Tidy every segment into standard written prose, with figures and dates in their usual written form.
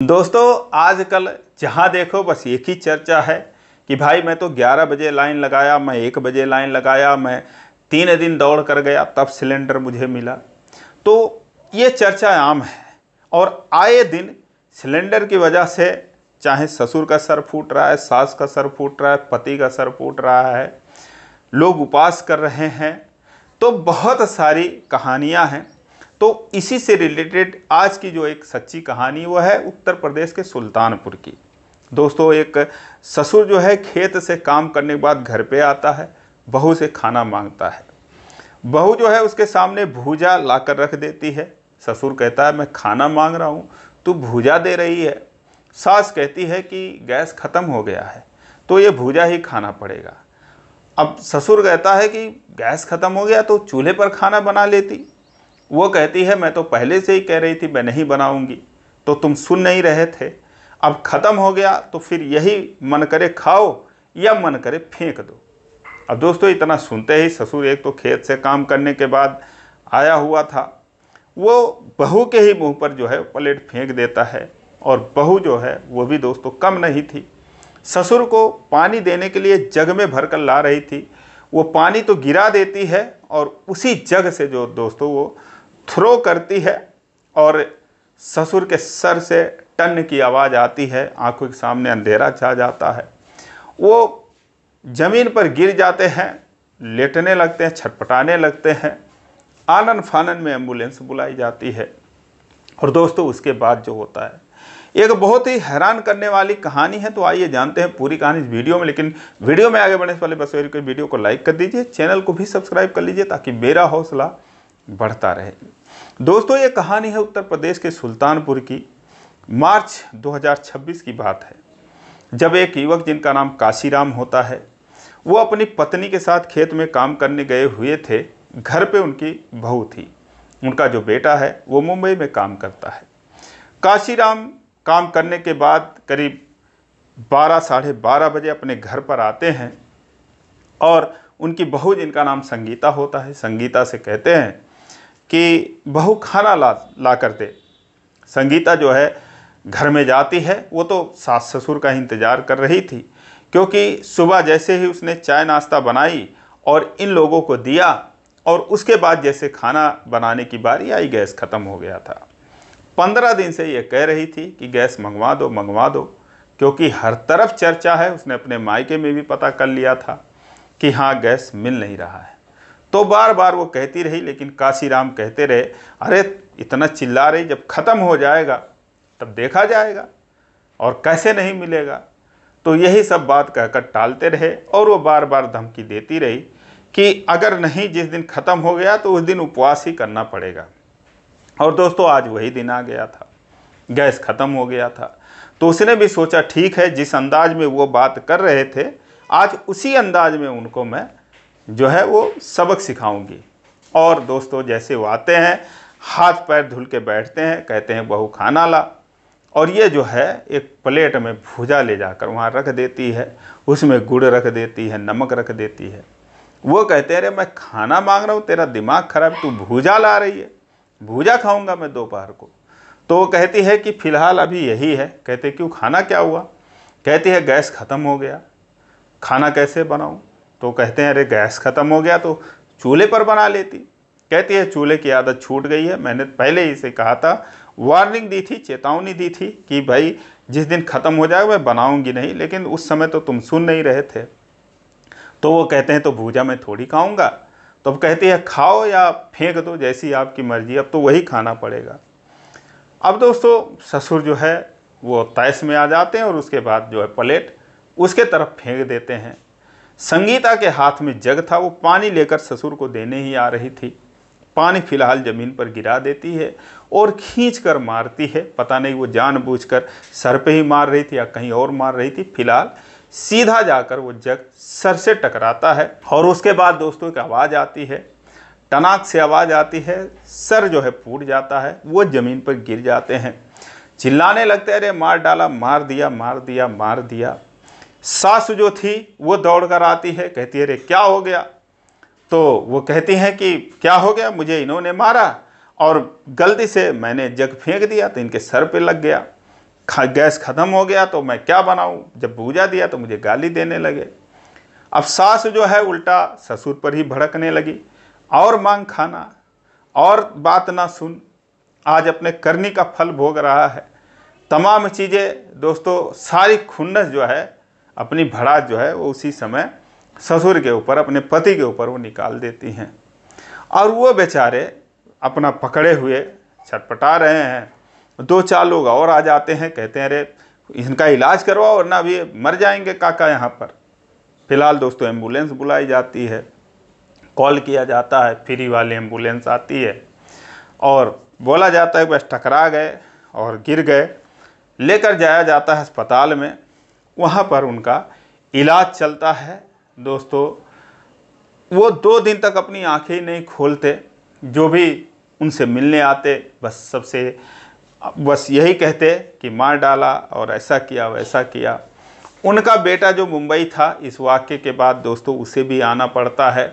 दोस्तों आजकल जहाँ देखो बस एक ही चर्चा है कि भाई मैं तो 11 बजे लाइन लगाया, मैं 1 बजे लाइन लगाया, मैं 3 दिन दौड़ कर गया तब सिलेंडर मुझे मिला। तो ये चर्चा आम है और आए दिन सिलेंडर की वजह से चाहे ससुर का सर फूट रहा है, सास का सर फूट रहा है, पति का सर फूट रहा है, लोग उपवास कर रहे हैं। तो बहुत सारी कहानियाँ हैं। तो इसी से रिलेटेड आज की जो एक सच्ची कहानी वो है उत्तर प्रदेश के सुल्तानपुर की। दोस्तों एक ससुर जो है खेत से काम करने के बाद घर पे आता है, बहू से खाना मांगता है। बहू जो है उसके सामने भूजा लाकर रख देती है। ससुर कहता है मैं खाना मांग रहा हूँ, तू भूजा दे रही है। सास कहती है कि गैस ख़त्म हो गया है तो ये भूजा ही खाना पड़ेगा। अब ससुर कहता है कि गैस ख़त्म हो गया तो चूल्हे पर खाना बना लेती। वो कहती है मैं तो पहले से ही कह रही थी मैं नहीं बनाऊंगी, तो तुम सुन नहीं रहे थे। अब ख़त्म हो गया तो फिर यही मन करे खाओ या मन करे फेंक दो। अब दोस्तों इतना सुनते ही ससुर एक तो खेत से काम करने के बाद आया हुआ था, वो बहू के ही मुंह पर जो है प्लेट फेंक देता है। और बहू जो है वो भी दोस्तों कम नहीं थी, ससुर को पानी देने के लिए जग में भर कर ला रही थी। वो पानी तो गिरा देती है और उसी जग से जो दोस्तों वो थ्रो करती है और ससुर के सर से टन की आवाज़ आती है। आंखों के सामने अंधेरा छा जाता है, वो ज़मीन पर गिर जाते हैं, लेटने लगते हैं, छटपटाने लगते हैं। आनन फानन में एम्बुलेंस बुलाई जाती है। और दोस्तों उसके बाद जो होता है एक बहुत ही हैरान करने वाली कहानी है। तो आइए जानते हैं पूरी कहानी इस वीडियो में। लेकिन वीडियो में आगे बढ़ने से पहले बस मेरी वीडियो को लाइक कर दीजिए, चैनल को भी सब्सक्राइब कर लीजिए ताकि मेरा हौसला बढ़ता रहे। दोस्तों ये कहानी है उत्तर प्रदेश के सुल्तानपुर की। मार्च 2026 की बात है, जब एक युवक जिनका नाम काशीराम होता है वो अपनी पत्नी के साथ खेत में काम करने गए हुए थे। घर पे उनकी बहू थी, उनका जो बेटा है वो मुंबई में काम करता है। काशीराम काम करने के बाद करीब 12 साढ़े 12 बजे अपने घर पर आते हैं और उनकी बहू जिनका नाम संगीता होता है, संगीता से कहते हैं कि बहू खाना ला कर दे। संगीता जो है घर में जाती है, वो तो सास ससुर का इंतज़ार कर रही थी क्योंकि सुबह जैसे ही उसने चाय नाश्ता बनाई और इन लोगों को दिया और उसके बाद जैसे खाना बनाने की बारी आई गैस ख़त्म हो गया था। 15 दिन से ये कह रही थी कि गैस मंगवा दो, क्योंकि हर तरफ चर्चा है। उसने अपने मायके में भी पता कर लिया था कि हाँ गैस मिल नहीं रहा है। तो बार बार वो कहती रही, लेकिन काशीराम कहते रहे अरे इतना चिल्ला रही, जब ख़त्म हो जाएगा तब देखा जाएगा और कैसे नहीं मिलेगा। तो यही सब बात कहकर टालते रहे और वो बार बार धमकी देती रही कि अगर नहीं जिस दिन ख़त्म हो गया तो उस दिन उपवास ही करना पड़ेगा। और दोस्तों आज वही दिन आ गया था, गैस ख़त्म हो गया था। तो उसने भी सोचा ठीक है, जिस अंदाज में वो बात कर रहे थे आज उसी अंदाज में उनको मैं जो है वो सबक सिखाऊंगी। और दोस्तों जैसे वो आते हैं हाथ पैर धुल के बैठते हैं, कहते हैं बहू खाना ला, और ये जो है एक प्लेट में भूजा ले जाकर वहाँ रख देती है। उसमें गुड़ रख देती है, नमक रख देती है। वो कहते हैं अरे मैं खाना मांग रहा हूँ, तेरा दिमाग खराब, तू भूजा ला रही है, भूजा खाऊंगा मैं दोपहर को। तो वो कहती है कि फ़िलहाल अभी यही है। कहते क्यों, खाना क्या हुआ? कहती है गैस ख़त्म हो गया, खाना कैसे बनाऊं? तो कहते हैं अरे गैस ख़त्म हो गया तो चूल्हे पर बना लेती। कहती है चूल्हे की आदत छूट गई है, मैंने पहले ही से कहा था, वार्निंग दी थी, चेतावनी दी थी कि भाई जिस दिन ख़त्म हो जाएगा मैं बनाऊंगी नहीं, लेकिन उस समय तो तुम सुन नहीं रहे थे। तो वो कहते हैं तो भूजा मैं थोड़ी खाऊंगा। तो अब कहती है खाओ या फेंक दो, जैसी आपकी मर्जी, अब तो वही खाना पड़ेगा। अब दोस्तों ससुर जो है वो तैश में आ जाते हैं और उसके बाद जो है प्लेट उसके तरफ फेंक देते हैं। संगीता के हाथ में जग था, वो पानी लेकर ससुर को देने ही आ रही थी। पानी फिलहाल ज़मीन पर गिरा देती है और खींच कर मारती है। पता नहीं वो जानबूझकर सर पे ही मार रही थी या कहीं और मार रही थी। फिलहाल सीधा जाकर वो जग सर से टकराता है और उसके बाद दोस्तों एक आवाज़ आती है, टनाक से आवाज़ आती है, सर जो है फूट जाता है, वो ज़मीन पर गिर जाते हैं, चिल्लाने लगते हैं अरे मार डाला, मार दिया, मार दिया, मार दिया। सास जो थी वो दौड़ कर आती है, कहती है अरे क्या हो गया? तो वो कहती हैं कि क्या हो गया, मुझे इन्होंने मारा और गलती से मैंने जग फेंक दिया तो इनके सर पे लग गया। गैस ख़त्म हो गया तो मैं क्या बनाऊं, जब बूझा दिया तो मुझे गाली देने लगे। अब सास जो है उल्टा ससुर पर ही भड़कने लगी, और मांग खाना, और बात ना सुन, आज अपने करनी का फल भोग रहा है। तमाम चीज़ें दोस्तों, सारी खुन्नस जो है, अपनी भड़ास जो है वो उसी समय ससुर के ऊपर, अपने पति के ऊपर वो निकाल देती हैं। और वो बेचारे अपना पकड़े हुए छटपटा रहे हैं। 2-4 लोग और आ जाते हैं, कहते हैं अरे इनका इलाज करवाओ वरना अभी मर जाएंगे काका यहाँ पर। फिलहाल दोस्तों एम्बुलेंस बुलाई जाती है, कॉल किया जाता है, फ्री वाली एम्बुलेंस आती है और बोला जाता है बस टकरा गए और गिर गए। लेकर जाया जाता है अस्पताल में, वहाँ पर उनका इलाज चलता है। दोस्तों वो 2 दिन तक अपनी आंखें नहीं खोलते। जो भी उनसे मिलने आते बस यही कहते कि मार डाला और ऐसा किया वैसा किया। उनका बेटा जो मुंबई था, इस वाक़ये के बाद दोस्तों उसे भी आना पड़ता है।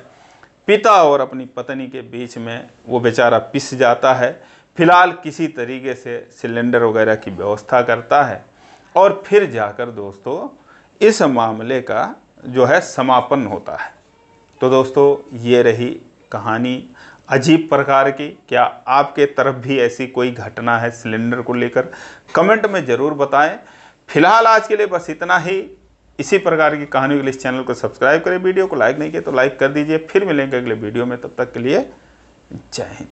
पिता और अपनी पत्नी के बीच में वो बेचारा पिस जाता है। फिलहाल किसी तरीके से सिलेंडर वगैरह की व्यवस्था करता है और फिर जाकर दोस्तों इस मामले का जो है समापन होता है। तो दोस्तों ये रही कहानी अजीब प्रकार की। क्या आपके तरफ भी ऐसी कोई घटना है सिलेंडर को लेकर? कमेंट में ज़रूर बताएं। फिलहाल आज के लिए बस इतना ही। इसी प्रकार की कहानियों के लिए इस चैनल को सब्सक्राइब करें, वीडियो को लाइक नहीं किया तो लाइक कर दीजिए। फिर मिलेंगे अगले वीडियो में, तब तक के लिए जय हिंद।